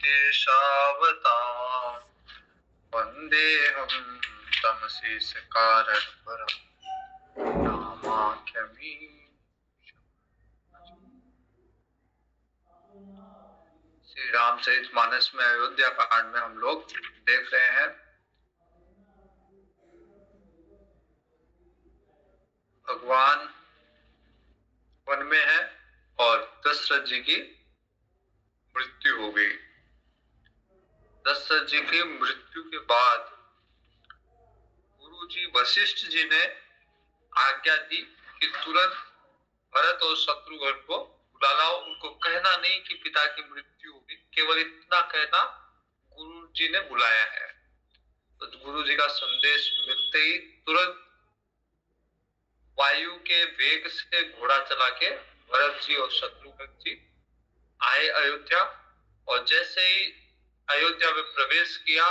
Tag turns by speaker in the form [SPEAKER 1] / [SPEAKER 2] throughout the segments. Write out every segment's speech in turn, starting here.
[SPEAKER 1] केशावतां वन्देऽहं तमशेषकारणपरं नामाख्यमीशम्। श्री रामचरितमानस में अयोध्या कांड में हम लोग देख रहे हैं भगवान वन में है और दशरथ जी की मृत्यु हो गई। दशरथ जी की मृत्यु के बाद गुरु जी वशिष्ठ जी ने आज्ञा दी कि तुरंत भरत और शत्रुघ्न को बुला लाओ। उनको कहना नहीं कि पिता की मृत्यु होगी, केवल इतना कहना गुरु जी ने बुलाया है। तो गुरु जी का संदेश मिलते ही तुरंत वायु के वेग से घोड़ा चला के भरत जी और शत्रुघ्न जी आए अयोध्या। और जैसे ही अयोध्या में प्रवेश किया,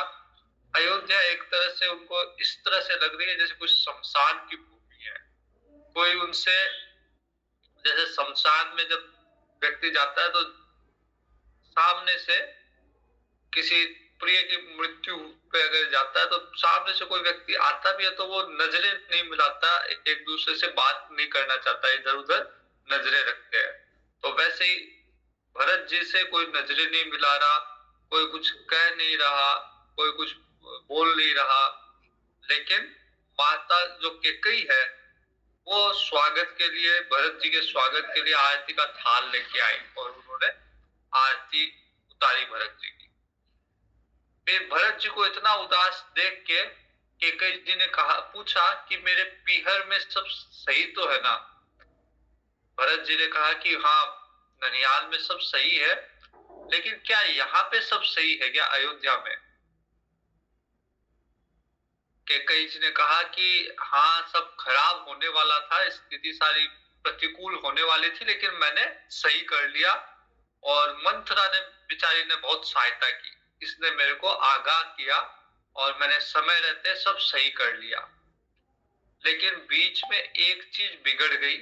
[SPEAKER 1] अयोध्या एक तरह से उनको इस तरह से लग रही है जैसे कुछ शमशान की भूमि है। कोई उनसे, जैसे शमशान में जब व्यक्ति जाता है तो सामने से किसी प्रिय की मृत्यु पे अगर जाता है तो सामने से कोई व्यक्ति आता भी है तो वो नजरें नहीं मिलाता, एक दूसरे से बात नहीं करना चाहता, इधर उधर नजरें रखते हैं। तो वैसे ही भरत जी से कोई नजरें नहीं मिला रहा, कोई कुछ कह नहीं रहा, कोई कुछ बोल नहीं रहा। लेकिन माता जो केकई है वो स्वागत के लिए, भरत जी के स्वागत के लिए आरती का थाल लेके आई और उन्होंने आरती उतारी भरत जी की। फिर भरत जी को इतना उदास देख के केकई जी ने पूछा कि मेरे पीहर में सब सही तो है ना। भरत जी ने कहा कि हाँ, ननिहाल में सब सही है, लेकिन क्या यहाँ पे सब सही है क्या अयोध्या में? केकई जी ने कहा कि हाँ, सब खराब होने वाला था, स्थिति सारी प्रतिकूल होने वाली थी, लेकिन मैंने सही कर लिया। और मंथरा ने, बेचारी ने बहुत सहायता की, इसने मेरे को आगाह किया और मैंने समय रहते सब सही कर लिया। लेकिन बीच में एक चीज बिगड़ गई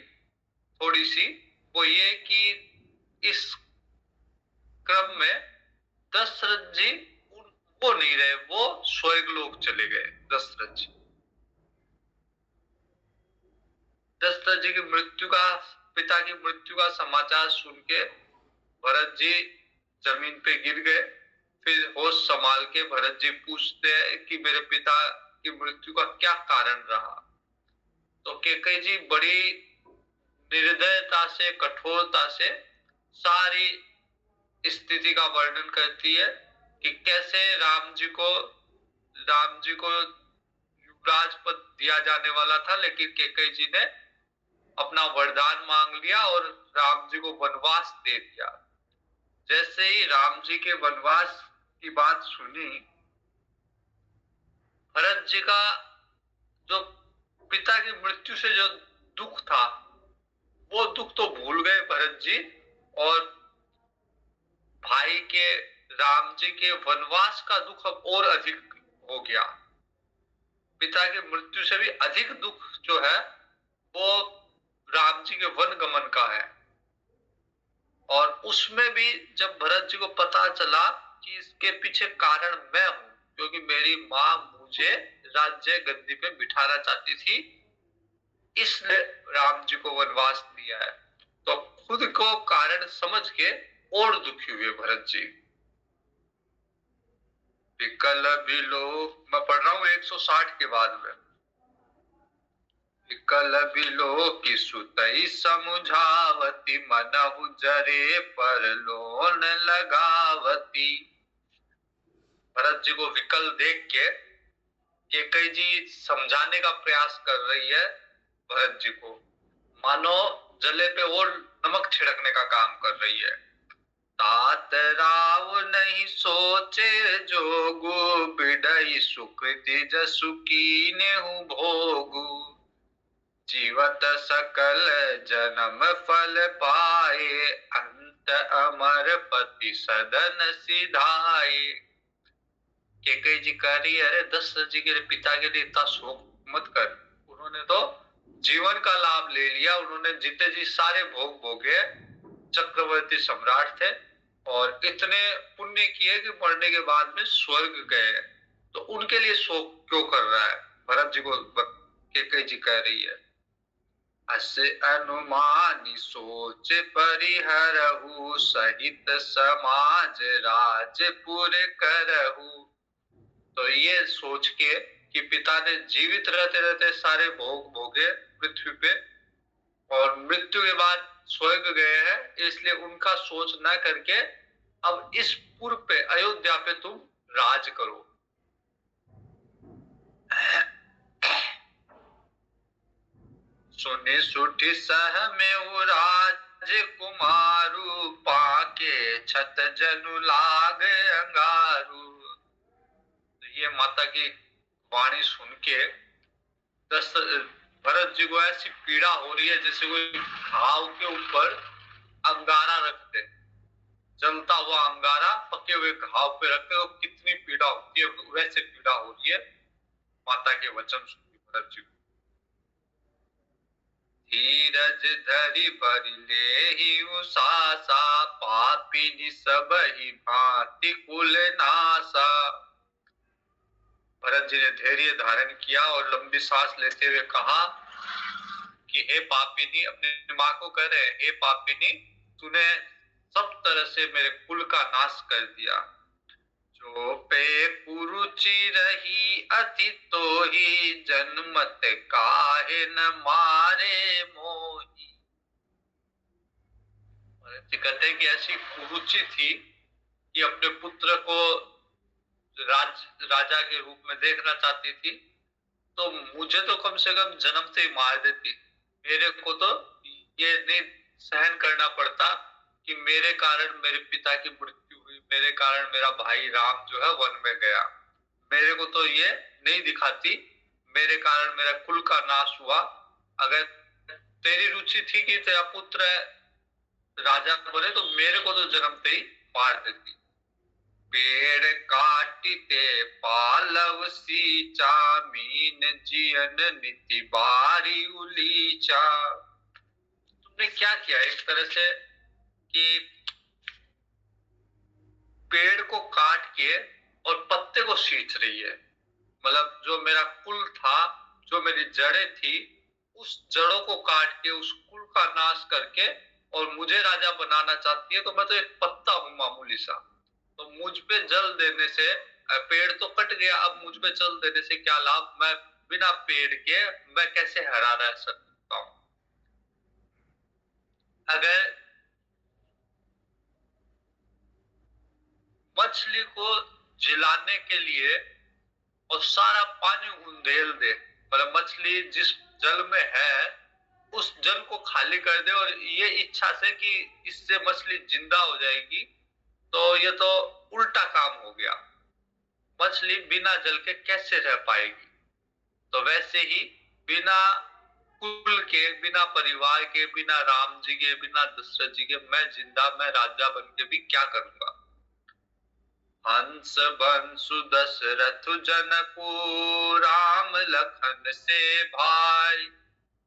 [SPEAKER 1] थोड़ी सी, वो ये कि इस क्रम में दशरथ जी वो नहीं रहे, वो स्वर्ग लोक चले गए। दशरथ जी की मृत्यु का, पिता की मृत्यु का समाचार सुन के भरत जी जमीन पे गिर गए। फिर होश संभाल के भरत जी पूछते हैं कि मेरे पिता की मृत्यु का क्या कारण रहा। तो केकई जी बड़ी निर्दयता से, कठोरता से सारी स्थिति का वर्णन करती है कि कैसे राम जी को युवराज पद दिया जाने वाला था, लेकिन केकई जी ने अपना वरदान मांग लिया और राम जी को वनवास दे दिया। जैसे ही राम जी के वनवास की बात सुनी, भरत जी का जो पिता की मृत्यु से जो दुख था वो दुख तो भूल गए भरत जी, और भाई के, राम जी के वनवास का दुख अब और अधिक हो गया। पिता की मृत्यु से भी अधिक दुख जो है वो राम जी के वन गमन का है। और उसमें भी जब भरत जी को पता चला कि इसके पीछे कारण मैं हूं, क्योंकि मेरी मां मुझे राज्य गद्दी पे बिठाना चाहती थी, इसलिए राम जी को वनवास दिया है, तो खुद को कारण समझ के और दुखी हुए भरत जी। विकल बिलो, मैं पढ़ रहा हूं 160 के बाद में। विकल बिलो की सुतई समुझावती, मनहु जरे पर लोन लगावती। भरत जी को विकल देख के केकई जी समझाने का प्रयास कर रही है भरत जी को, मानो जले पे और नमक छिड़कने का काम कर रही है। तात राव नहीं सोचे जोगु, बिडई सुकृति जसु कीनेहु भोगु। जीवत सकल जन्म फल पाए, अंत अमर पति सदन सिधाए। केकई जी कह रही है, अरे दशरथ जी के पिता के लिए इतना शोक मत कर, उन्होंने तो जीवन का लाभ ले लिया, उन्होंने जीते जी सारे भोग भोगे, चक्रवर्ती सम्राट थे, और इतने पुण्य किए कि मरने के बाद में स्वर्ग गए, तो उनके लिए शोक क्यों कर रहा है? भरत जी को कैकेयी जी कह रही है, अस अनुमानी सोच परिहरहु, सहित समाज राजपुर करहु। तो ये सोच के कि पिता ने जीवित रहते रहते सारे भोग भोगे पृथ्वी पे और मृत्यु के बाद स्वर्ग गए हैं, इसलिए उनका सोच न करके अब इस पुर पे, अयोध्या पे तुम राज करो। सुनि सुठी सह में राज कुमारू, पाके छत जनु लाग अंगारू। तो ये माता की वाणी सुन के भरत जी को ऐसी पीड़ा हो रही है जैसे कोई घाव के ऊपर अंगारा रखते, जलता हुआ अंगारा पके हुए घाव पे रखते तो कितनी पीड़ा होती है, वैसे पीड़ा हो रही है माता के वचन सुन के भरत जी को। धीरज धरि बरि लेहि सासा, पापिनी सब ही भांति कुल नासा। भरत जी ने धैर्य धारण किया और लंबी सांस लेते हुए कहा कि हे पापिनी, अपनी मां को कह रहे, हे पापिनी, तूने सब तरह से मेरे कुल का नाश कर दिया। जो पे कुरुचि रही अति तो ही, जन्मत काहे न मारे मोही। कहते हैं कि ऐसी कुरुचि थी कि अपने पुत्र को राजा के रूप में देखना चाहती थी, तो मुझे तो कम से कम जन्म से ही मार देती। मेरे को तो ये नहीं सहन करना पड़ता कि मेरे कारण मेरे पिता की मृत्यु हुई, मेरे कारण मेरा भाई राम जो है वन में गया। मेरे को तो ये नहीं दिखाती, मेरे कारण मेरा कुल का नाश हुआ। अगर तेरी रुचि थी कि तेरा पुत्र राजा बने तो मेरे को तो जन्मते ही मार देती। पेड़ काटिते पालव सींचा, मीन जियन नीति बारी उलीचा। तुमने क्या किया एक तरह से कि पेड़ को काट के और पत्ते को सींच रही है। मतलब जो मेरा कुल था, जो मेरी जड़ें थी, उस जड़ों को काट के उस कुल का नाश करके और मुझे राजा बनाना चाहती है। तो मैं तो एक पत्ता हूं मामूली सा, तो मुझ पे जल देने से, पेड़ तो कट गया, अब मुझ पे जल देने से क्या लाभ? मैं बिना पेड़ के मैं कैसे हरा रह सकता हूं? अगर मछली को जिलाने के लिए और सारा पानी उंडेल दे, मतलब मछली जिस जल में है उस जल को खाली कर दे और ये इच्छा से कि इससे मछली जिंदा हो जाएगी, तो ये तो उल्टा काम हो गया। मछली बिना जल के कैसे रह पाएगी? तो वैसे ही बिना कुल के, बिना परिवार के, बिना राम जी के, बिना दशरथ जी के मैं जिंदा, मैं राजा बन के भी क्या करूंगा? हंस बंसु दशरथ जनको, राम लखन से भाई,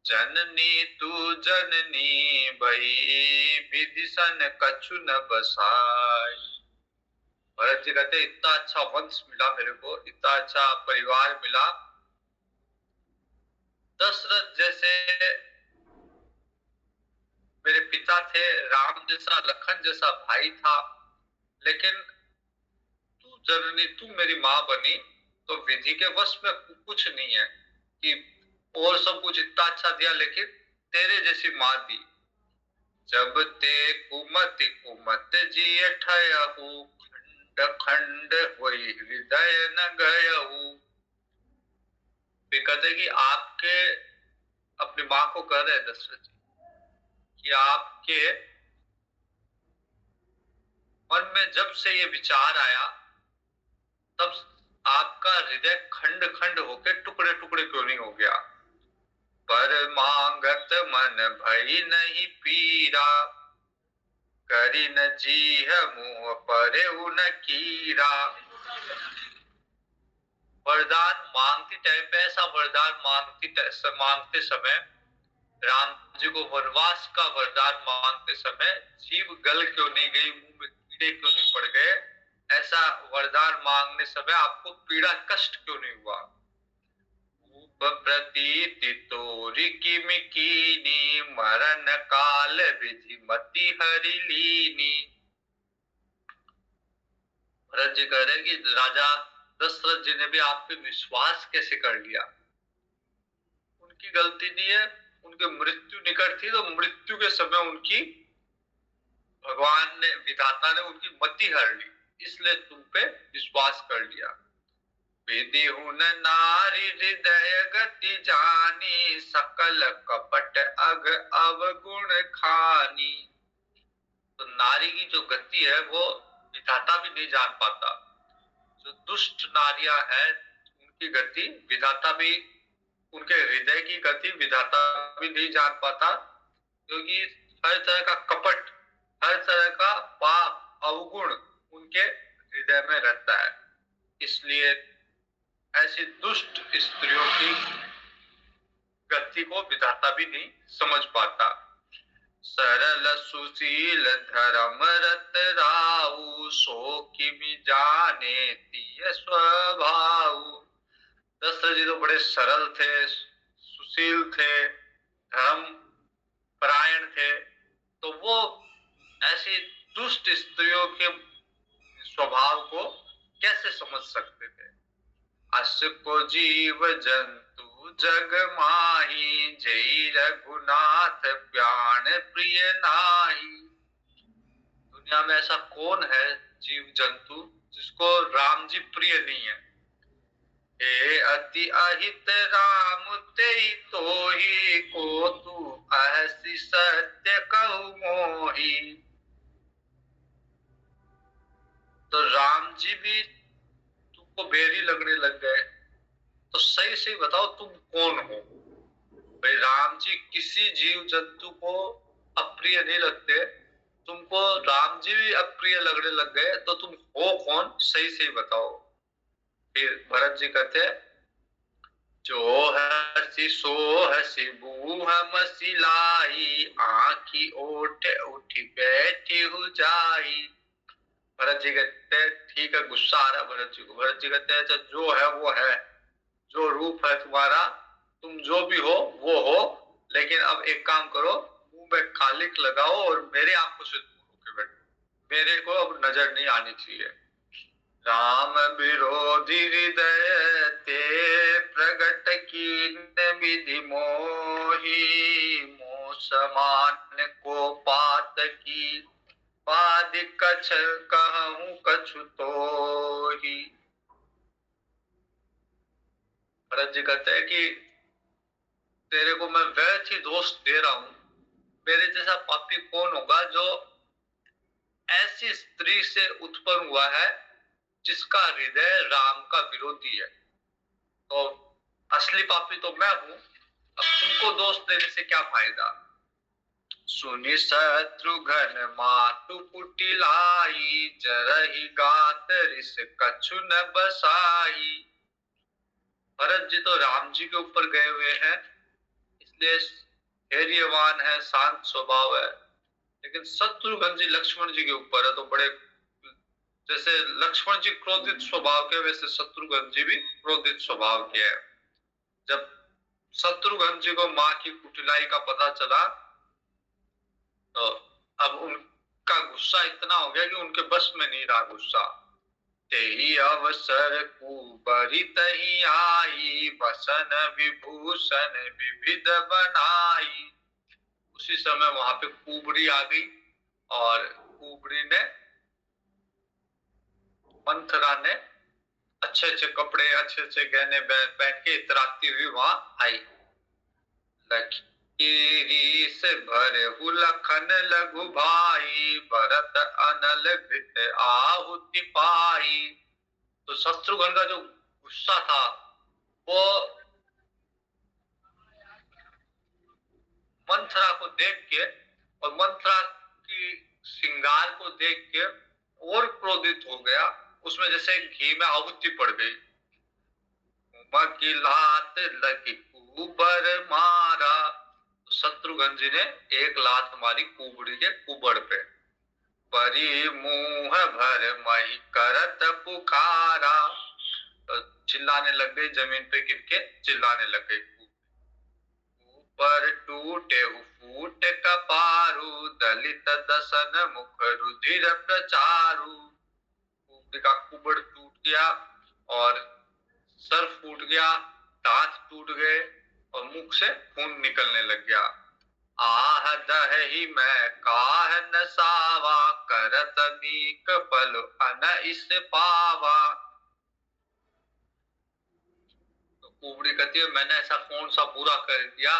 [SPEAKER 1] जननी तू जननी भई, विदिशन कछु न बसाई। भरत जी कहते इतना अच्छा वंश मिला मेरे को, इतना अच्छा परिवार मिला, दशरथ जैसे मेरे पिता थे, राम जैसा, लखन जैसा भाई था, लेकिन तू जननी, तू मेरी माँ बनी तो विधि के वश में कुछ नहीं है कि और सब कुछ इतना अच्छा दिया लेकिन तेरे जैसी माँ दी। जब ते कुमत कुमत जी ठयहु, खंड खंड होई हृदय न गयहु। कहते कि आपके, अपनी माँ को कह रहे दशरथ जी कि आपके मन में जब से ये विचार आया तब आपका हृदय खंड खंड होकर टुकड़े टुकड़े क्यों नहीं हो गया? पर मांगत मन भई नहीं पीरा, करी न जीह मुंह परे न कीरा। वरदान मांगती टाइम पे, ऐसा वरदान मांगते समय, राम जी को वनवास का वरदान मांगते समय जीभ गल क्यों नहीं गई, मुंह में कीड़े क्यों नहीं पड़ गए, ऐसा वरदान मांगने समय आपको पीड़ा कष्ट क्यों नहीं हुआ। प्रतीति तोरी किमि कीनी, मरण काल विधि मति हरि लीनी। भरत जी कह रहे कि राजा दशरथ जी ने भी आप पे विश्वास कैसे कर लिया। उनकी गलती नहीं है, उनकी मृत्यु निकट थी तो मृत्यु के समय उनकी भगवान ने, विधाता ने उनकी मति हर ली, इसलिए तुम पे विश्वास कर लिया। विधि हुन नारी हृदय गति जानी, सकल कपट अग अवगुण खानी। तो नारी की जो गति है वो विधाता भी नहीं जान पाता। जो दुष्ट नारियां हैं उनकी गति विधाता भी, उनके हृदय की गति विधाता भी नहीं जान पाता, क्योंकि हर तरह का कपट, हर तरह का पाप अवगुण उनके हृदय में रहता है। इसलिए ऐसी दुष्ट स्त्रियों की गति को विधाता भी नहीं समझ पाता। सरल सुशील धर्म रत राऊ, सो किमि जाने तिय स्वभाव। दशरथ जी तो बड़े सरल थे, सुशील थे, धर्म परायण थे, तो वो ऐसी दुष्ट स्त्रियों के स्वभाव को कैसे समझ सकते थे। अस को जीव जंतु जग माही, जय रघुनाथ प्राण प्रिय नाही। दुनिया में ऐसा कौन है जीव जंतु जिसको राम जी प्रिय नहीं है। हे अति अहित राम तेहि तोहि, को तू अहसि सत्य कहु मोहि। तो राम जी भी तुमको बैरी लगने लग गए, तो सही सही बताओ तुम कौन हो। भाई राम जी किसी जीव जंतु को अप्रिय नहीं लगते, तुमको राम जी भी अप्रिय लगने लग गए, तो तुम हो कौन, सही सही बताओ। फिर भरत जी कहते हैं, जो हसी सो हसी बूह मसिलाई, आंखी ओठ उठी बैठी हो जाई। भरत जी कहते हैं ठीक है, गुस्सा आ रहा है भरत जी को। भरत जी कहते हैं जो है वो है, जो रूप है तुम्हारा, तुम जो भी हो वो हो, लेकिन अब एक काम करो, मुंह में खालिक लगाओ और मेरे आंखों से दूर होके बैठो, मेरे को अब नजर नहीं आनी चाहिए। राम विरोधी हृदय ते, प्रगट कीन विधि मोही, मोह समान को पात की, पादि कछ कहूं कछु तोही। भरत जी कहते हैं कि तेरे को मैं व्यर्थ ही दोष दे रहा हूं, मेरे जैसा पापी कौन होगा जो ऐसी स्त्री से उत्पन्न हुआ है जिसका हृदय राम का विरोधी है। तो असली पापी तो मैं हूं, अब तुमको दोष देने से क्या फायदा। सुनि शत्रुघ्न मातु कुटिलाई, जरहि गात रिस कछु न बसाई। भरत जी तो राम जी के ऊपर गए हुए हैं, इसलिए धैर्यवान है, शांत स्वभाव है, लेकिन शत्रुघ्न जी लक्ष्मण जी के ऊपर है तो बड़े, जैसे लक्ष्मण जी क्रोधित स्वभाव के, वैसे शत्रुघ्न जी भी क्रोधित स्वभाव के हैं। जब शत्रुघ्न जी को मां की कुटिलाई का पता चला, तो अब उनका गुस्सा इतना हो गया कि उनके बस में नहीं रहा गुस्सा। तेहि अवसर कुबरी तहि आई, बसन विभूषण विविध बनाई। उसी समय वहां पे कुबरी आ गई, और कुबरी ने, मंथरा ने अच्छे अच्छे कपड़े, अच्छे अच्छे गहने पहन के इतराती हुई वहां आई। लकीरी से भरे लखन लघु भाई, भरत अनल घृत आहुति पाई। तो शत्रुघ्न का जो गुस्सा था वो मंथरा को देख के और मंथरा की श्रृंगार को देख के और क्रोधित हो गया, उसमें जैसे घी में आहुति पड़ गई। की लात लगी कुबर मारा, शत्रुघ्न जी ने एक लात मारी कुबड़ी के कुबड़ पे। परी मुंह भर मही करत पुकारा। तो चिल्लाने लग गई, जमीन पे गिर के चिल्लाने लग गई। ऊपर टूटे फूट कपारू, दलित दसन मुख रुधिर प्रचारू। कुबड़ी का कुबड़ टूट गया और सर फूट गया, दांत टूट गए और मुख से खून निकलने लग गया। आह दही मैं काह नसावा, करत नीक फल अन इस पावा। तो कुबड़ी कहती है, मैंने ऐसा कौन सा बुरा कर दिया,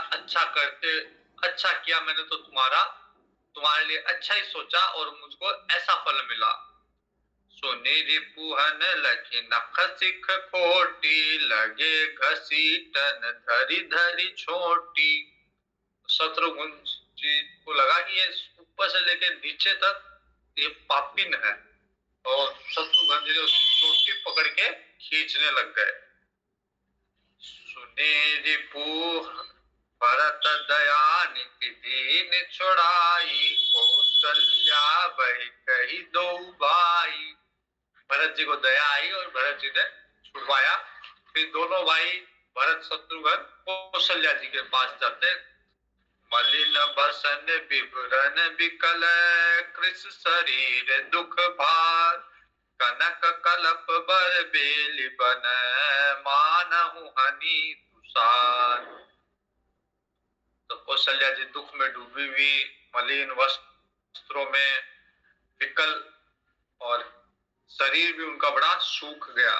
[SPEAKER 1] अच्छा किया मैंने तो तुम्हारे लिए अच्छा ही सोचा और मुझको ऐसा फल मिला। सुनीरि पुहन लखी नख सिख खोटी, लगे घसीटन धरी धरी छोटी। शत्रुघ्न जी को लगा कि ये ऊपर से लेके नीचे तक ये पापिन है, और शत्रुघ्न जी ने उसकी चोटी पकड़ के खींचने लग गए। सुनीरि पुह भरत दया निति दीन छोड़ाई, कौशल्या बही कही दो भाई। भरत जी को दया आई और भरत जी ने छुड़वाया। फिर दोनों भाई भरत शत्रुघ्न कौशल्या जी के पास जाते। मलिन बसन विवरण विकल, कृष शरीर दुख भार। कनक कलप बर बेली बन, मानहु हनि तुषार। तो कौशल्या जी दुख में डूबी हुई, मलिन वस्त्रों में, विकल, और शरीर भी उनका बड़ा सूख गया।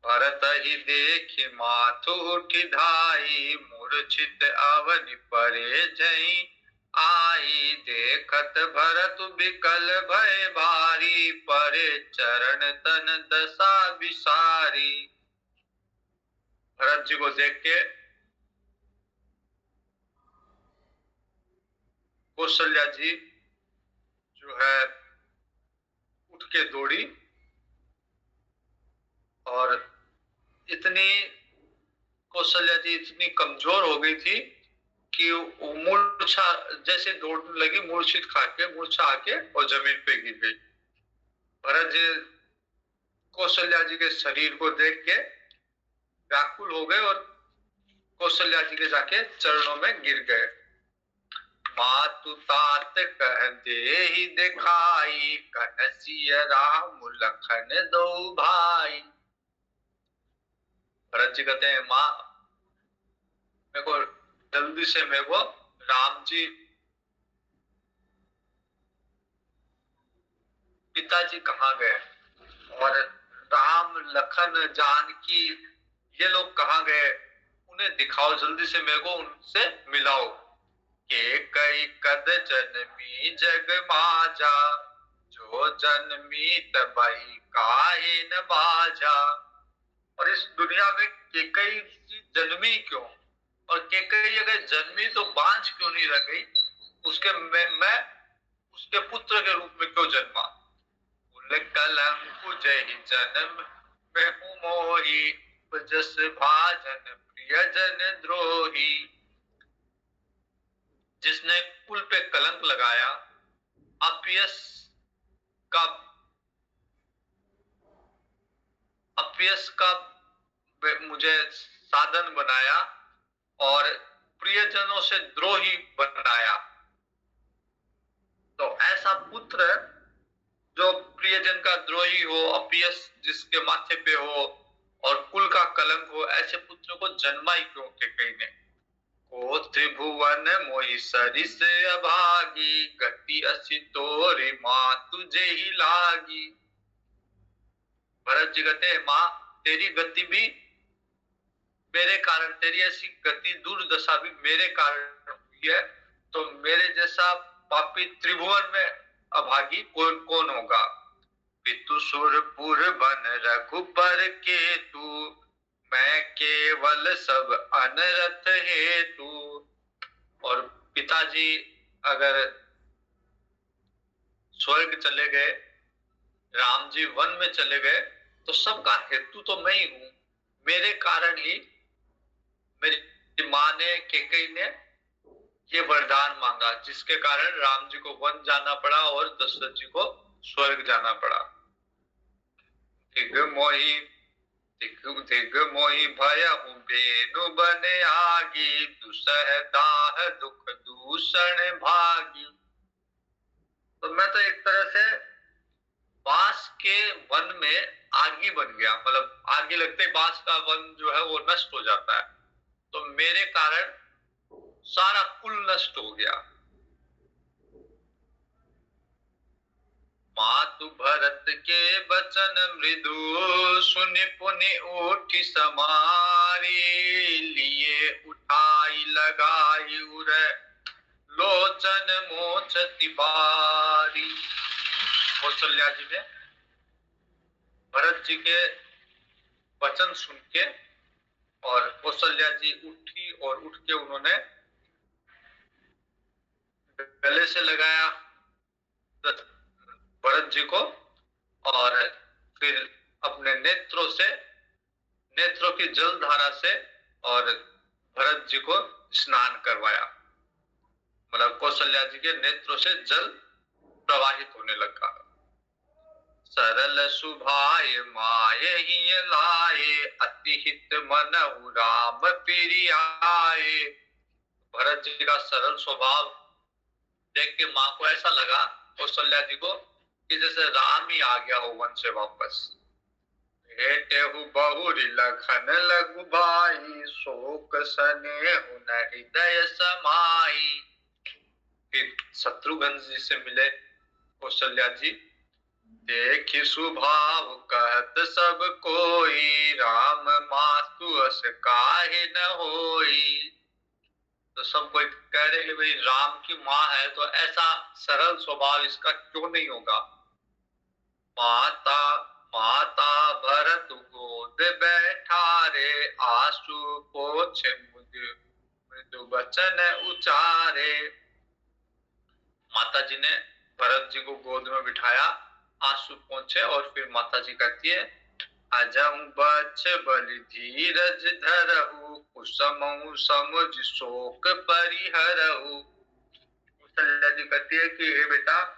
[SPEAKER 1] भरत ही देखि माथु उठि धाई, मूर्छित अवनि परे जई आई। देखत भरत विकल भय भारी, परे चरण तन दशा विसारी। भरत जी को देख के कौशल्या जी जो है उठ के दौड़ी, और इतनी कौशल्या जी इतनी कमजोर हो गई थी कि वो मूर्छा जैसे दौड़ने लगी, मूर्छित खाके मूर्छा आके और जमीन पे गिर गई। भरत जी कौशल्या जी के शरीर को देख के व्याकुल हो गए और कौशल्या जी के जाके चरणों में गिर गए। मातु तात कह दे ही दिखाई, कनसिय राम लखन दो भाई। भरत जी कहते हैं, माँ मेरे को जल्दी से मेरे को राम जी पिताजी कहाँ गए, और राम लखन जानकी ये लोग कहाँ गए, उन्हें दिखाओ, जल्दी से मेरे को उनसे मिलाओ। के कई कद जन्मी जग माजा, जो जन्मी तबई काहे न बाजा। और इस दुनिया में केकई जन्मी क्यों, और केकई अगर जन्मी तो बांझ क्यों नहीं रह गई, उसके मैं उसके पुत्र के रूप में क्यों जन्मा। कलंक जय जन्म में हूँ मोही, जस भाजन प्रियजन द्रोही। जिसने कुल पे कलंक लगाया, का अपयश का मुझे साधन बनाया और प्रियजनों से द्रोही बनाया। तो ऐसा पुत्र जो प्रियजन का द्रोही हो, अपयश जिसके माथे पे हो और कुल का कलंक हो, ऐसे पुत्र को जन्मा ही क्यों के कहीं ने। को त्रिभुवन मोहि सरिस अभागी, गति असि तोरे माँ तुझे ही लागी। भरत जी कहते हैं, माँ तेरी गति भी मेरे कारण, तेरी ऐसी गति दुर्दशा भी मेरे कारण हुई है, तो मेरे जैसा पापी त्रिभुवन में अभागी कौन कौन होगा। पितु सुरपुर बन रघुबर केतु, मैं केवल सब अनरथ हेतु। और पिताजी अगर स्वर्ग चले गए, राम जी वन में चले गए, तो सबका हेतु तो मैं ही हूं। मेरे कारण ही मेरी माँ ने, केकई ने ये वरदान मांगा, जिसके कारण राम जी को वन जाना पड़ा और दशरथ जी को स्वर्ग जाना पड़ा। दिग मोही दिग मोहि भयहु बेनु बन आगी, दुसह दाह दुख दूषण भागी। तो मैं तो एक तरह से बांस के वन में आगी बन गया, मतलब आगे लगते ही बांस का वन जो है वो नष्ट हो जाता है, तो मेरे कारण सारा कुल नष्ट हो गया। मातु भरत के बचन मृदु, सुनि पुनि उठी समारी, लिए उठाई लगाई उर लोचन मोचति बारी। कौशल्या जी ने भरत जी के वचन सुन के, और कौशल्या जी उठी और उठ के उन्होंने गले से लगाया भरत जी को, और फिर अपने नेत्रों की जल धारा से और भरत जी को स्नान करवाया। मतलब कौशल्या जी के नेत्रों से जल प्रवाहित होने लगा। सरल सुभाय माये ही लाए, अति हित मनहु राम प्रियाए। भरत जी का सरल स्वभाव देख के माँ को ऐसा लगा, कौशल्या जी को, कि जैसे राम ही आ गया हो वन से वापस। हेटेहु बहुरी लखन लघु भाई, शोक सनेहु न हृदय समाई। फिर शत्रुघ्न जी से मिले कौशल्या जी, देखि सुभाव कहत सब कोई, राम मातु अस काहे न होई। तो सब कोई कह रहे कि भाई राम की माँ है तो ऐसा सरल स्वभाव इसका क्यों नहीं होगा। माता माता भरत गोद बैठारे, आंसू पोछे मृदु वचन उचारे। माता जी ने भरत जी को गोद में बिठाया, आंसू पोंछे, और फिर माता जी कहती है, अजहु बच्छ बलि धीरज धरहु, कुसमहु समुझ शोक परिहरहु। कौशल्या जी कहती है कि हे बेटा,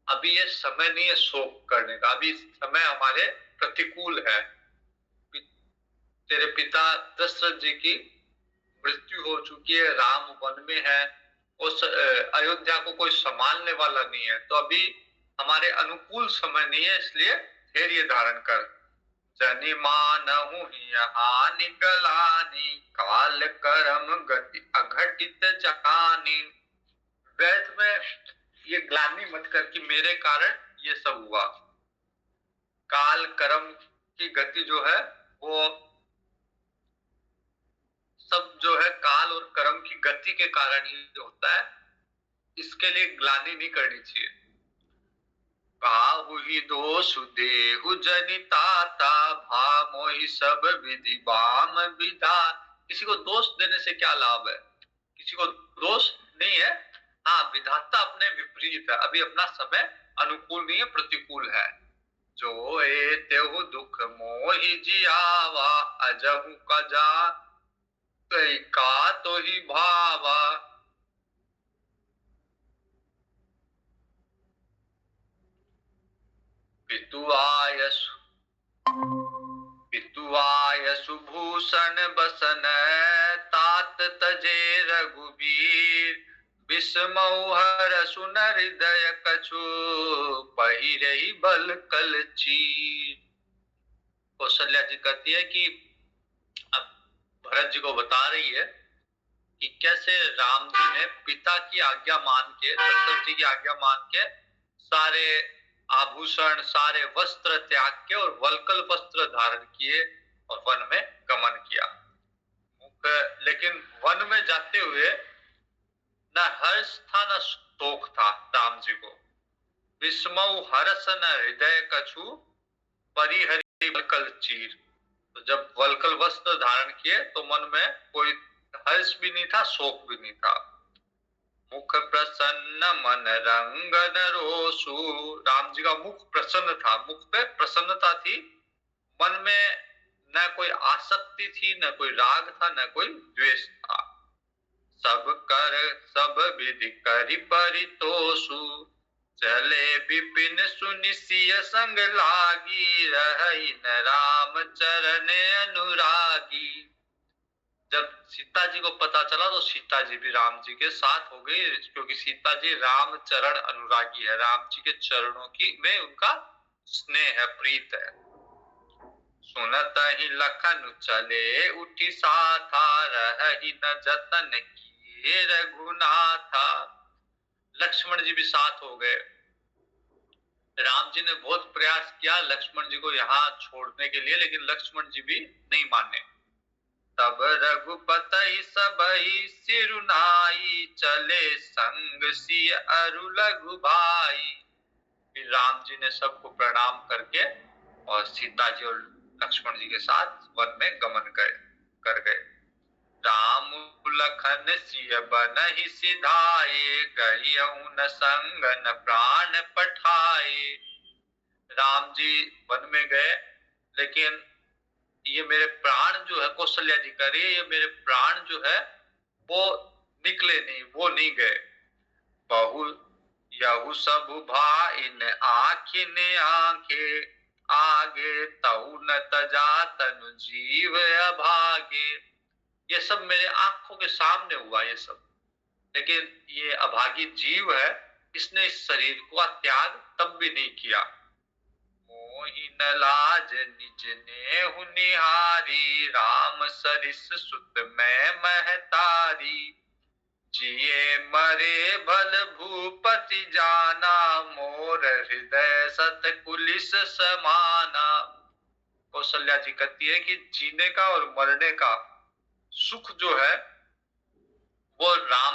[SPEAKER 1] अभी ये समय नहीं है शोक करने का, अभी समय हमारे प्रतिकूल है। तेरे पिता दशरथ जी की मृत्यु हो चुकी है, राम वन में है, उस अयोध्या को कोई संभालने वाला नहीं है, तो अभी हमारे अनुकूल समय नहीं है, इसलिए धैर्य धारण कर। जनि मानहु हानि गलानी, काल करम गति अघटित जानी। व्यर्थ में ये ग्लानि मत कर कि मेरे कारण ये सब हुआ। काल कर्म की गति जो है वो सब जो है काल और कर्म की गति के कारण ही होता है, इसके लिए ग्लानि नहीं करनी चाहिए। काहु ही दोष देहु जनिताता, भामोहि सब विधि बाम विधा। किसी को दोष देने से क्या लाभ है, किसी को दोष नहीं है। हाँ, विधाता अपने विपरीत है, अभी अपना समय अनुकूल नहीं है, प्रतिकूल है। जो ए तेहु दुख मोहि जियावा, अजहु कजा का तो ही भावा। पितुआय सुभूषण बसन, तात तजे रघुबीर। विस्मौ हरसु न हृदय कछु, पहिरहि बल कल चीर। कौशल्या जी कहती है कि अब भरत जी को बता रही है कि कैसे राम जी ने पिता की आज्ञा मान के, दशरथ जी की आज्ञा मान के सारे आभूषण, सारे वस्त्र त्याग के और वल्कल वस्त्र धारण किए और वन में गमन किया। लेकिन वन में जाते हुए न हर्ष था न शोक था राम जी को। विस्मौ हर्ष न हृदय कछु, परिहरि वल्कल चीर। तो जब वल्कल वस्त्र धारण किए तो मन में कोई हर्ष भी नहीं था, शोक भी नहीं था। मुख प्रसन्न मन रंगन रोसु। राम जी का मुख प्रसन्न था, मुख पे प्रसन्नता थी, मन में न कोई आसक्ति थी, न कोई राग था, न कोई द्वेष था। सब कर सब विधि करि परितोषु, चले विपिन सुनि सिय संग लागी, रहि न राम चरण अनुरागी। जब सीता जी को पता चला तो सीता जी भी राम जी के साथ हो गई, क्योंकि सीता जी राम चरण अनुरागी है, राम जी के चरणों की में उनका स्नेह है, प्रीत है। सुनत ही लखन चले उठी साथा, रही न जतन किए रघुनाथा। लक्ष्मण जी भी साथ हो गए। राम जी ने बहुत प्रयास किया लक्ष्मण जी को यहाँ छोड़ने के लिए, लेकिन लक्ष्मण जी भी नहीं माने। तब रघुपति सबहि सिरुनाई, चले संग सिय अरु लघु भाई। फिर राम जी ने सबको प्रणाम करके और सीता जी और लक्ष्मण जी के साथ वन में गमन कर गए। राम लखन सिय बनहि सिधाए, गइयहु न संग न प्राण पठाए। राम जी वन में गए, लेकिन ये मेरे प्राण जो है, कौशल्या जी कह रही है, ये मेरे प्राण जो है वो निकले नहीं, वो नहीं गए। बहु यहु सब भाइन आखिन आंखे, आगे तहु न तजा तनु जीव अभागे। ये सब मेरे आंखों के सामने हुआ ये सब, लेकिन ये अभागी जीव है, इसने इस शरीर को त्याग तब भी नहीं किया। मोहि न लाज निज नेहु निहारी, राम सरिस सुत मैं महतारी। जिए मरे भल भूपति जाना, मोर हृदय सत कुलिस समाना। कौशल्या जी कहती है कि जीने का और मरने का सुख जो है वो राम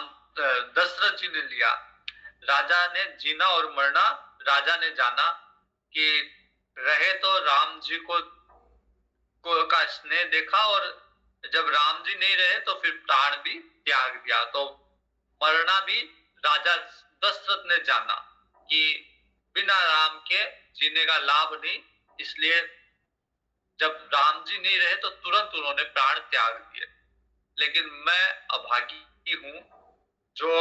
[SPEAKER 1] दशरथ जी ने लिया। राजा ने जीना और मरना, राजा ने जाना कि रहे तो राम जी को का स्नेह देखा, और जब राम जी नहीं रहे तो फिर प्राण भी त्याग दिया। तो मरना भी राजा दशरथ ने जाना कि बिना राम के जीने का लाभ नहीं, इसलिए जब राम जी नहीं रहे तो तुरंत उन्होंने प्राण त्याग दिए। लेकिन मैं अभागी हूं, जो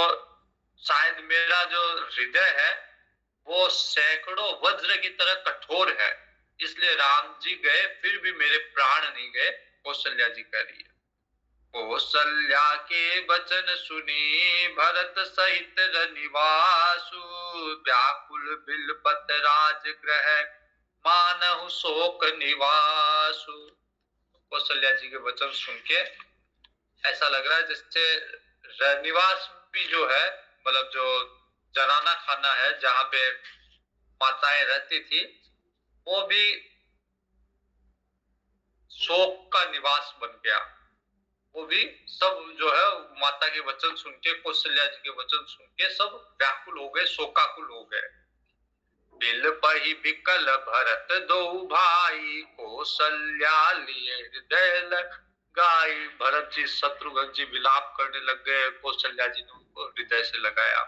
[SPEAKER 1] शायद मेरा जो हृदय है वो सैकड़ों वज्र की तरह कठोर है, इसलिए राम जी गए फिर भी मेरे प्राण नहीं गए। कौशल्या जी कह रही है। कौशल्या के वचन सुनी, भरत सहित रनिवासु, व्याकुल बिलपत राजगृह, मानहु शोक निवासु। कौशल्या जी के वचन सुन के ऐसा लग रहा है जैसे रनिवास भी जो है, मतलब जो जनाना खाना है जहां पे माताएं रहती थी, वो भी शोक का निवास बन गया। वो भी सब जो है माता के वचन सुन के, कौशल्या जी के वचन सुन के सब व्याकुल हो गए, शोकाकुल हो गए। बिलपहि बिकल भरत दो भाई, कौशल्या लिए हृदय लगाई। भरत जी शत्रुघ्न जी विलाप करने लग गए, कौशल्या जी ने उनको हृदय से लगाया।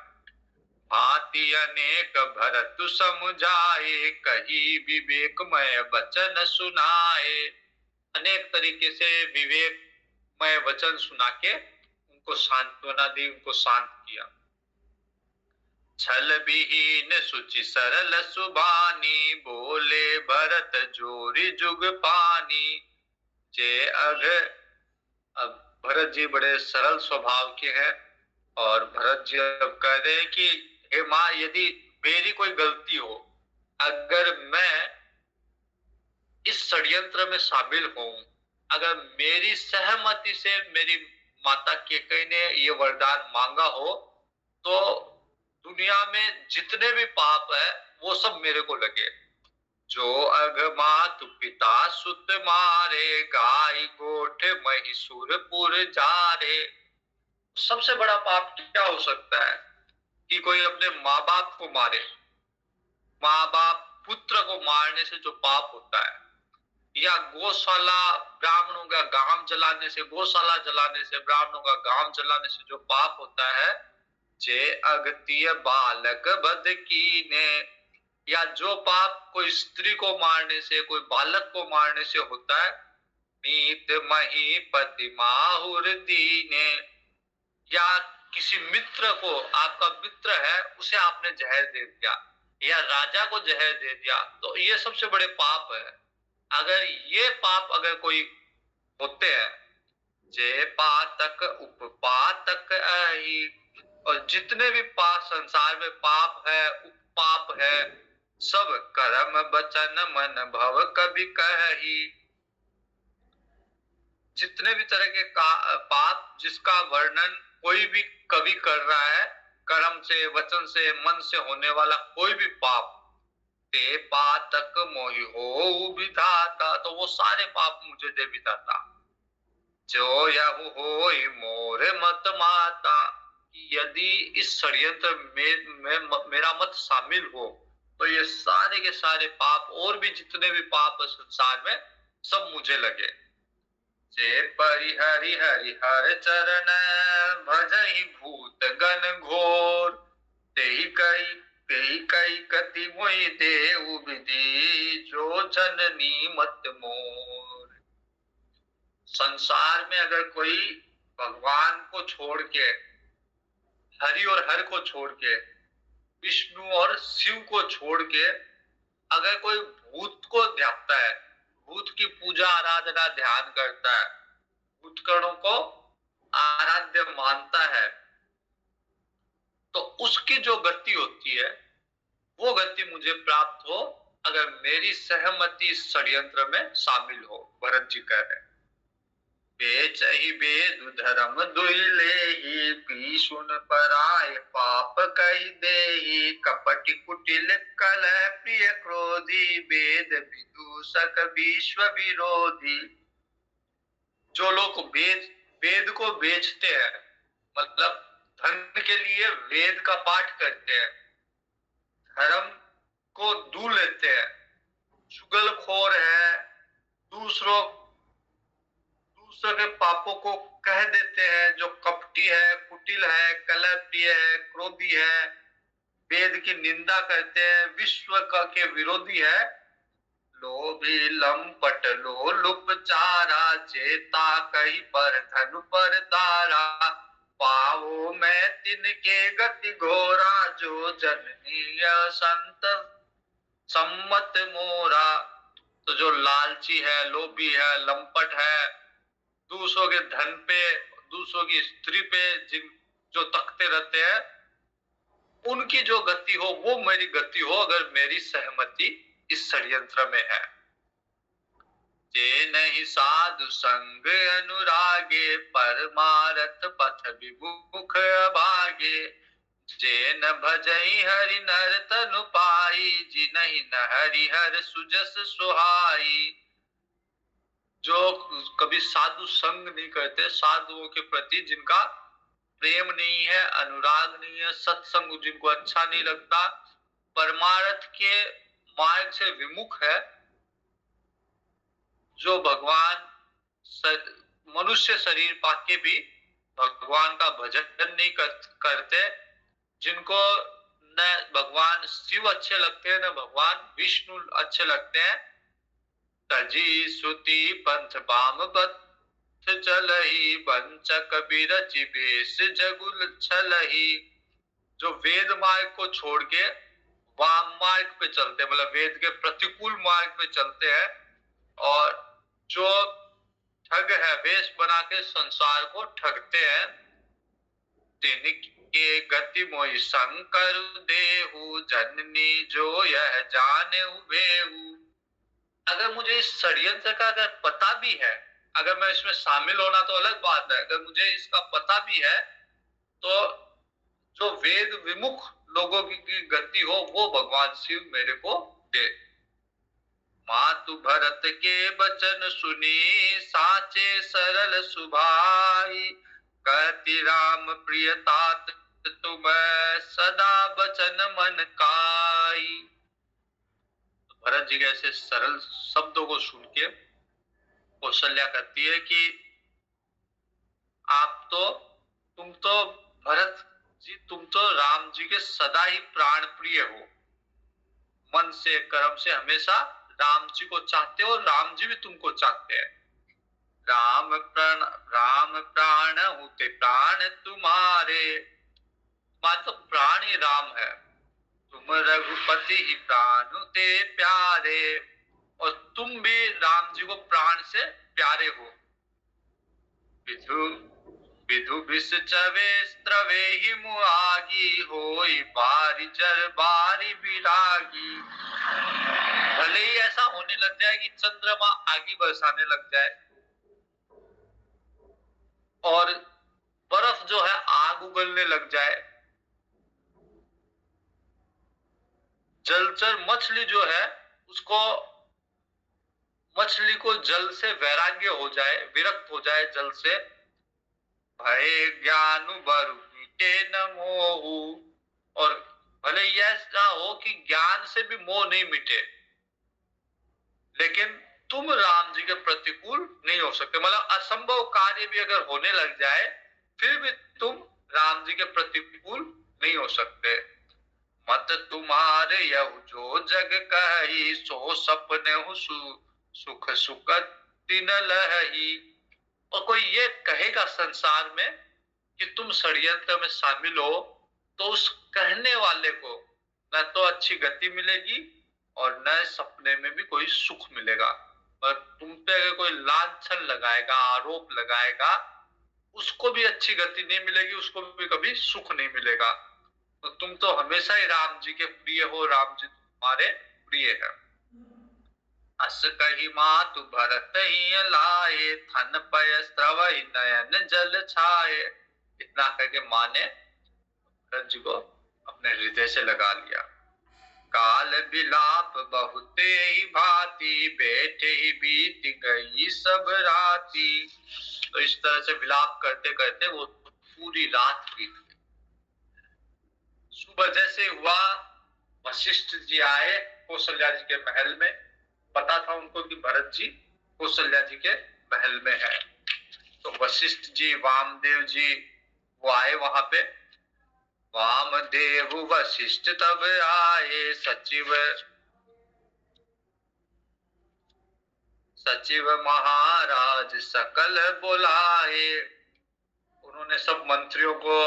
[SPEAKER 1] भांति अनेक भरत समुझाए, कही विवेकमय वचन सुनाए। अनेक तरीके से विवेकमय वचन सुना के उनको सांत्वना दी, उनको शांत किया। छल विहीन सुचि सरल सुबानी, बोले भरत जोरी जुग पानी। जे अग, अब भरत जी बड़े सरल स्वभाव के हैं, और भरत जी अब कह रहे हैं कि हे माँ, यदि मेरी कोई गलती हो, अगर मैं इस षड्यंत्र में शामिल हूं, अगर मेरी सहमति से मेरी माता केकई ने ये वरदान मांगा हो, तो दुनिया में जितने भी पाप है वो सब मेरे को लगे। जो अघमातु पिता सुत मारे, गाय गोठ महिषुरपुर जारे। सबसे बड़ा पाप क्या हो सकता है कि कोई अपने माँ बाप को मारे। माँ बाप पुत्र को मारने से जो पाप होता है, या गौशाला ब्राह्मणों का गांव जलाने से, गौशाला जलाने से, ब्राह्मणों का गांव जलाने से जो पाप होता है, जे अगतिय बालक बद कीने, या जो पाप कोई स्त्री को मारने से, कोई बालक को मारने से होता है, मीत मही पति माहुर दीने, या किसी मित्र को, आपका मित्र है उसे आपने जहर दे दिया, या राजा को जहर दे दिया, तो ये सबसे बड़े पाप है। अगर ये पाप अगर कोई होते हैं, जे पातक उपपातक अहि, और जितने भी पाप संसार में पाप है, उपपाप है, सब कर्म वचन मन भव कभी कहि। जितने भी तरह के पाप जिसका वर्णन कोई भी कवि कर रहा है, कर्म से, वचन से, मन से होने वाला कोई भी पाप, ते पातक मोहि हो विधाता, तो वो सारे पाप मुझे दे विधाता। जो यह हो मोरे मत माता, यदि इस षड्यंत्र में मेरा मत शामिल हो तो ये सारे के सारे पाप और भी जितने भी पाप संसार में सब मुझे लगे। जे परिहरि हरि हर चरण भजहि भूत गण घोर, तेहि कई कति मोहि देउ विधि, जो जननी मत मोर। संसार में अगर कोई भगवान को छोड़ के, हरि और हर को छोड़ के, विष्णु और शिव को छोड़ के अगर कोई भूत को ध्याता है, भूत की पूजा आराधना ध्यान करता है, भूतगणों को आराध्य मानता है, तो उसकी जो गति होती है वो गति मुझे प्राप्त हो अगर मेरी सहमति षड्यंत्र में शामिल हो। भरत जी कह रहे हैं, बेचहि वेद धर्म दुई लेहि, पी सुन पराय पाप कहि देहि, कपट कुटिल कलह प्रिय क्रोधी, वेद विदूषक विश्व विरोधी। जो लोग वेद को बेचते हैं, मतलब धन के लिए वेद का पाठ करते हैं, धर्म को दू लेते हैं, चुगलखोर है, दूसरों के पापों को कह देते हैं, जो कपटी है, कुटिल है, कलह प्रिय है, क्रोधी है, वेद की निंदा करते हैं, विश्व का के विरोधी है, लोभी लंपट लोलुप चारा, चेता कही पर धन पर दारा, पाओ मैं तिनके गति घोरा, जो जननीय संत सम्मत मोरा। तो जो लालची है, लोभी है, लंपट है, दूसरों के धन पे, दूसरों की स्त्री पे जो तकते रहते हैं, उनकी जो गति हो वो मेरी गति हो अगर मेरी सहमति इस षड्यंत्र में है। जे नहीं साधु संग अनुरागे, परमारथ पथ विमुख अभागे, जे न भजई हरि नर तनु पाई, जिनहि न हरि हर सुजस सुहाई। जो कभी साधु संग नहीं करते, साधुओं के प्रति जिनका प्रेम नहीं है, अनुराग नहीं है, सत्संग जिनको अच्छा नहीं लगता, परमार्थ के मार्ग से विमुख है, जो भगवान मनुष्य शरीर पाके भी भगवान का भजन नहीं करते, जिनको न भगवान शिव अच्छे लगते हैं, न भगवान विष्णु अच्छे लगते हैं, तजी सुति पंथ बाम बत चलही, वंचक बिरचि बेश जगुल छलही। जो वेद मार्ग को छोड़ के वाम मार्ग पे चलते हैं, मतलब वेद के प्रतिकूल मार्ग पे चलते हैं, और जो ठग है, वेश बना के संसार को ठगते हैं, तिनके गति मोहि शंकर देहु, जननी जो यह जाने बेहू। अगर मुझे इस षड्यंत्र का अगर पता भी है, अगर मैं इसमें शामिल होना तो अलग बात है, अगर मुझे इसका पता भी है तो जो वेद विमुख लोगों की गति हो वो भगवान शिव मेरे को दे। मातु भरत के वचन सुनी, साचे सरल सुभाई, कहती राम प्रिय तात तुम, सदा वचन मन काई। भरत जी ऐसे सरल शब्दों को सुन के कौशल्या कहती है कि तुम तो भरत जी, तुम तो राम जी के सदा ही प्राण प्रिय हो, मन से कर्म से हमेशा राम जी को चाहते हो, राम जी भी तुमको चाहते हैं। राम प्राण होते प्राण तुम्हारे, मान तो प्राण ही राम है। तुम रघुपति ही प्राण ते प्यारे, और तुम भी राम जी को प्राण से प्यारे हो। विधु विधु विष चवे स्त्रवे ही मुआगी, होई बारी जर बारी बिरागी। भले ही ऐसा होने लग जाए कि चंद्रमा आगे बरसाने लग जाए और बर्फ जो है आग उगलने लग जाए, जलचर मछली जो है उसको, मछली को जल से वैराग्य हो जाए, विरक्त हो जाए जल से, भय ज्ञान बरु मिटे न मोहु, और भले ही ऐसा हो कि ज्ञान से भी मोह नहीं मिटे, लेकिन तुम राम जी के प्रतिकूल नहीं हो सकते। मतलब असंभव कार्य भी अगर होने लग जाए फिर भी तुम राम जी के प्रतिकूल नहीं हो सकते। मत तुम्हारे यह जो जग कही, सो सपने हु सुख सुख तीन लही। और कोई ये कहेगा संसार में कि तुम षड्यंत्र में शामिल हो, तो उस कहने वाले को न तो अच्छी गति मिलेगी और न सपने में भी कोई सुख मिलेगा। और तुम पे अगर कोई लांछन लगाएगा, आरोप लगाएगा, उसको भी अच्छी गति नहीं मिलेगी, उसको भी कभी सुख नहीं मिलेगा। तो तुम तो हमेशा ही राम जी के प्रिय हो, राम जी तुम्हारे प्रिय है। अस कही मातु भरत ही लाए, थन पय स्त्रव नयन जल छाए। इतना करके माँ ने भरत जी को अपने हृदय से लगा लिया। काल विलाप बहुत ही भांति, बैठे ही बीत गई सब राती। तो इस तरह से विलाप करते करते वो पूरी रात बीत गई। सुबह जैसे हुआ, वशिष्ठ जी आए कौशल्या जी के महल में। पता था उनको कि भरत जी कौशल्या जी के महल में है। तो वशिष्ठ जी, वामदेव जी वो आए वहां पे। वामदेव वशिष्ठ तब आए, सचिव सचिव महाराज सकल बुलाए। उन्होंने सब मंत्रियों को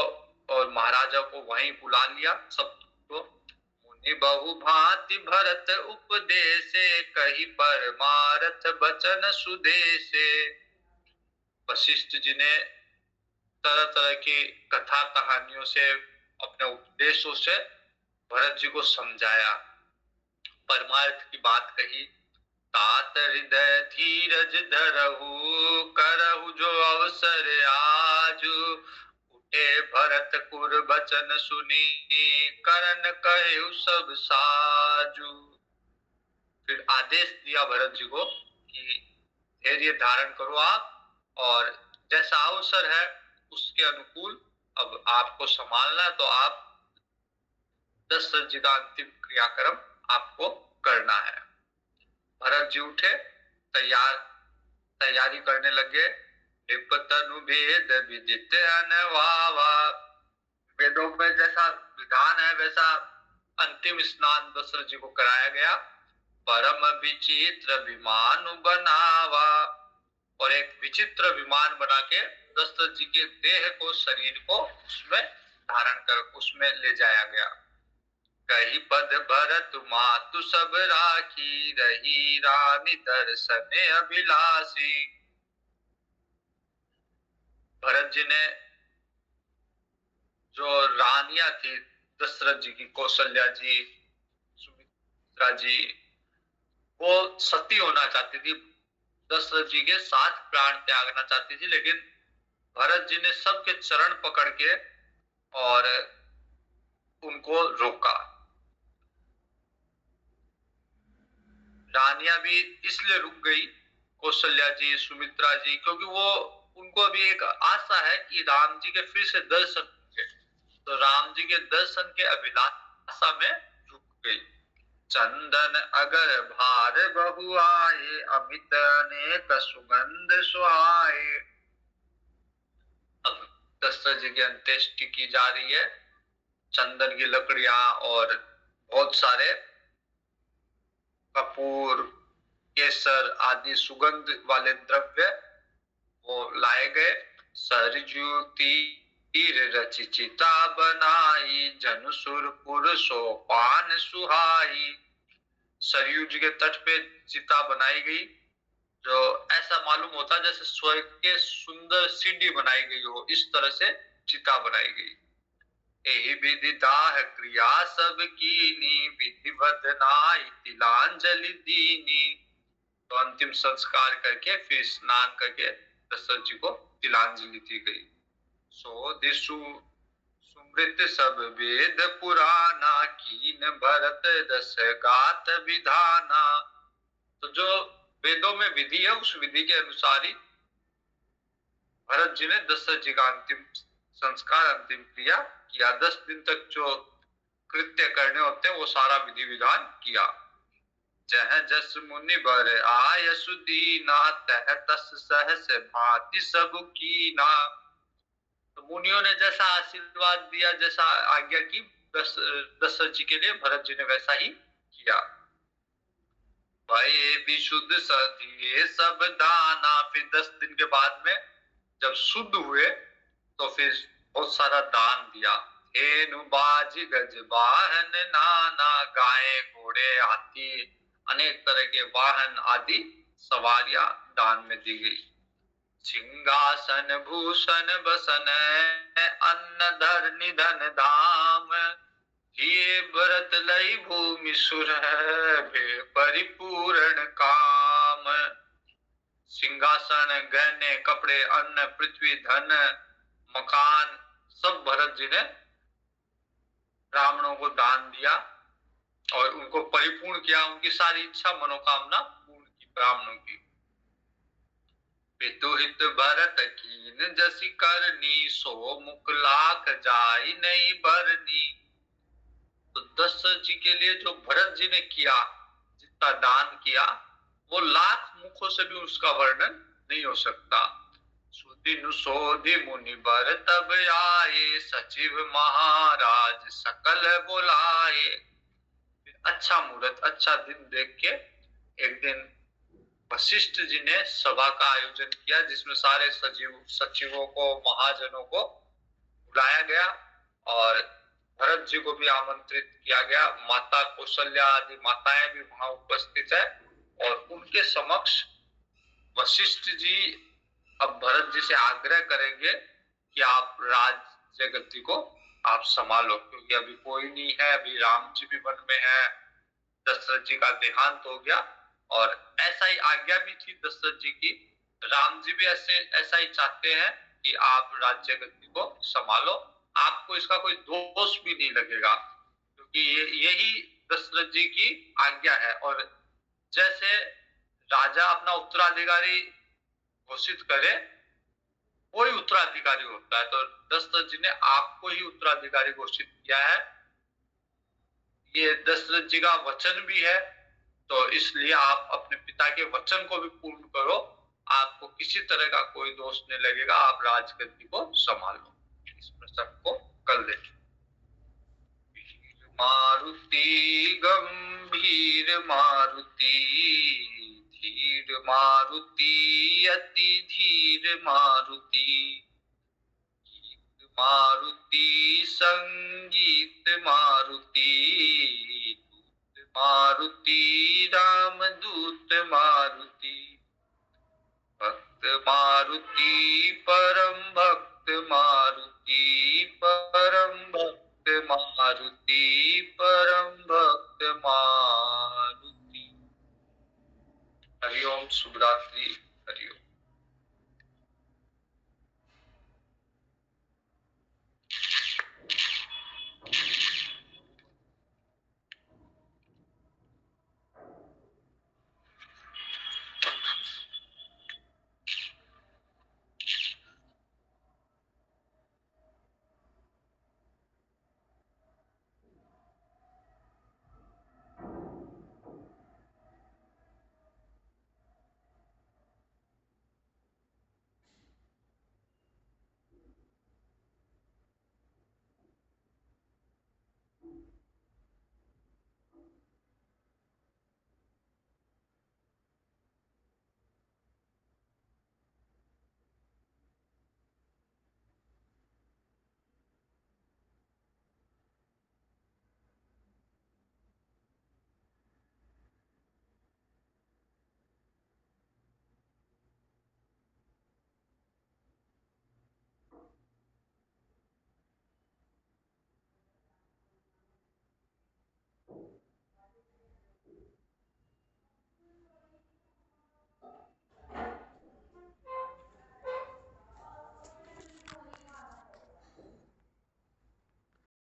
[SPEAKER 1] और महाराजा को वहीं बुला लिया सबको। मुनि बहु भांति भरत उपदेशे, कही परमारथ बचन सुदेशे। वशिष्ठ जी ने तरह तरह की कथा कहानियों से, अपने उपदेशों से भरत जी को समझाया, परमार्थ की बात कही। तात हृदय धीरज धरहु, करहु जो अवसर आजु। उठे भरत कुर बचन सुनी, करन कहु सब साजु। फिर आदेश दिया भरत जी को कि धैर्य धारण करो आप, और जैसा अवसर है उसके अनुकूल अब आपको संभालना, तो आप दशरथ जी का अंतिम क्रियाक्रम आपको करना है। भरत जी उठे, तैयारी करने लगे। निपतनु भेद विदित अनवावा। वेदों में जैसा विधान है वैसा अंतिम स्नान दशरथ जी को कराया गया। परम विचित्र विमान बनावा, और एक विचित्र विमान बना के दशरथ जी के देह को, शरीर को उसमें धारण कर उसमें ले जाया गया। कही पद भरत मातु सब राखी, रही रानी दर्शन अभिलाषी। भरत जी ने, जो रानियां थी दशरथ जी की, कौशल्या जी, सुमित्रा जी, वो सती होना चाहती थी, दशरथ जी के साथ प्राण त्यागना चाहती थी, लेकिन भरत जी ने सबके चरण पकड़ के और उनको रोका। रानियां भी इसलिए रुक गई, कौशल्या जी, सुमित्रा जी, क्योंकि वो उनको भी एक आशा है कि राम जी के फिर से दर्शन होंगे। तो राम जी के दर्शन के अभिलाषा में रुक गई। चंदन अगर भार बहु आए, अमित अनेक सुगंध सुहाए। अब दशरथ जी की अंत्येष्टि की जा रही है। चंदन की लकड़ियां और बहुत सारे कपूर, केसर आदि सुगंध वाले द्रव्य वो लाए गए। सरजू तीर रचि चिता बनाई, जन सुरपुर सोपान सुहाई। सरयू जी के तट पे चिता बनाई गई, जो ऐसा मालूम होता जैसे स्वर्ग के सुंदर सीढ़ी बनाई गई हो, इस तरह से चिता बनाई गई। एहि विधि दाह क्रिया सब कीनी, विधिवत नाई तिलांजलि दीनी। तो अंतिम संस्कार करके फिर स्नान करके दशरथ जी को तिलांजलि दी गई। सो दिशु सुमृत सब वेद पुराना, कीन भरत दस गात विधाना। तो जो वेदों में विधि है, उस विधि के अनुसार ही भरत जी ने दशरथ जी का अंतिम संस्कार, अंतिम क्रिया किया। 10 दिन तक जो कृत्य करने होते हैं वो सारा विधि विधान किया। जह जस मुनि बर आय सुदीना, तह तस सहस भांति सब कीना। तो मुनियों ने जैसा आशीर्वाद दिया, जैसा आज्ञा की दशरथ जी के लिए, भरत जी ने वैसा ही किया। भाई विशुद्ध सदिये सब दाना। फिर 10 दिन के बाद में जब शुद्ध हुए तो फिर बहुत सारा दान दिया। धेनु बाज गज वाहन नाना, गाय घोड़े हाथी अनेक तरह के वाहन आदि सवारियां दान में दी गई। सिंहासन भूषण बसन, अन्न धर निधन धाम। ये भरत लई भूमि सुर, परिपूर्ण काम। सिंहासन, गहने, कपड़े, अन्न, पृथ्वी, धन, मकान, सब भरत जी ने ब्राह्मणों को दान दिया और उनको परिपूर्ण किया। उनकी सारी इच्छा मनोकामना पूर्ण की ब्राह्मणों की। पितुहित भरत कीन जसी करनी, सो मुख लाख जाई नहीं भरनी। तो दशरथ जी के लिए जो भरत जी ने किया, जितना दान किया, वो लाख मुखों से भी उसका वर्णन नहीं हो सकता। सुदिन सोधि मुनि बर तब आए, सचिव महाराज सकल बुलाए। अच्छा मुहूर्त, अच्छा दिन देख के एक दिन वशिष्ठ जी ने सभा का आयोजन किया, जिसमें सारे सचिवों को, महाजनों को बुलाया गया और भरत जी को भी आमंत्रित किया गया। माता कौशल्या आदि माताएं भी वहां उपस्थित है और उनके समक्ष वशिष्ठ जी अब भरत जी से आग्रह करेंगे कि आप राज्य गद्दी को आप संभालो, क्योंकि अभी कोई नहीं है, अभी राम जी भी वन में है, दशरथ जी का देहांत हो गया। और ऐसा ही आज्ञा भी थी दशरथ जी की, राम जी भी ऐसा ही चाहते हैं कि आप राज्य गद्दी को संभालो, आपको इसका कोई दोष भी नहीं लगेगा, क्योंकि यही दशरथ जी की आज्ञा है। और जैसे राजा अपना उत्तराधिकारी घोषित करे, कोई उत्तराधिकारी होता है, तो दशरथ जी ने आपको ही उत्तराधिकारी घोषित किया है। ये दशरथ जी का वचन भी है, तो इसलिए आप अपने पिता के वचन को भी पूर्ण करो, आपको किसी तरह का कोई दोष नहीं लगेगा, आप राजगद्दी को संभालो। इस प्रसंग को कल देखें। मारुति गंभीर मारुति, धीर मारुति अति धीर मारुति। मारुति संगीत मारुति, दूत मारुति रामदूत मारुति। भक्त मारुति परम भक्त मारुति, परम भक्त मारुति, परम भक्त मारुति। हरिओम, शुभ रात्रि, हरिओम।